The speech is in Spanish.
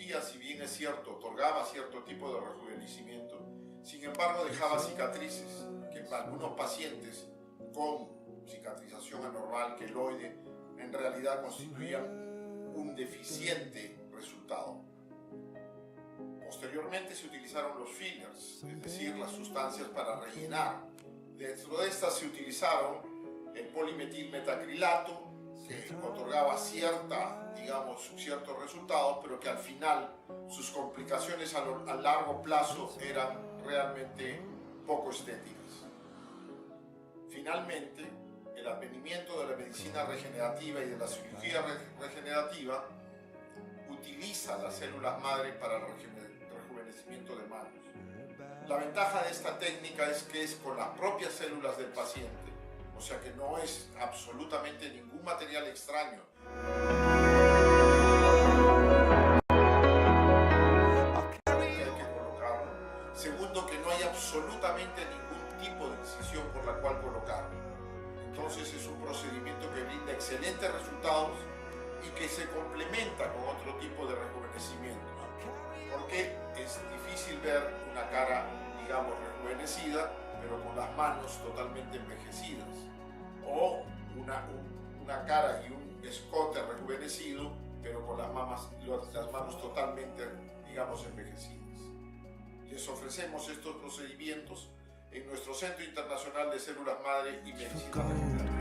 cirugía, si bien es cierto, otorgaba cierto tipo de rejuvenecimiento, sin embargo dejaba cicatrices que en algunos pacientes con cicatrización anormal queloide en realidad constituían un deficiente resultado. Posteriormente se utilizaron los fillers, es decir, las sustancias para rellenar. Dentro de estas se utilizaron el polimetilmetacrilato, que otorgaba ciertos resultados, pero que al final sus complicaciones a largo plazo eran realmente poco estéticas. Finalmente, el advenimiento de la medicina regenerativa y de la cirugía regenerativa utiliza las células madre para el rejuvenecimiento de manos. La ventaja de esta técnica es que es con las propias células del paciente, o sea que no es absolutamente ningún material extraño. Que hay que colocarlo. Segundo, que no hay absolutamente ningún tipo de incisión por la cual colocarlo. Entonces es un procedimiento que brinda excelentes resultados y que se complementa con otro tipo de rejuvenecimiento. Porque es difícil ver una cara, digamos, rejuvenecida, pero con las manos totalmente envejecidas. O una cara y un escote rejuvenecido, pero con las manos totalmente, digamos, envejecidas. Les ofrecemos estos procedimientos en nuestro Centro Internacional de Células Madre y Medicina Regenerativa.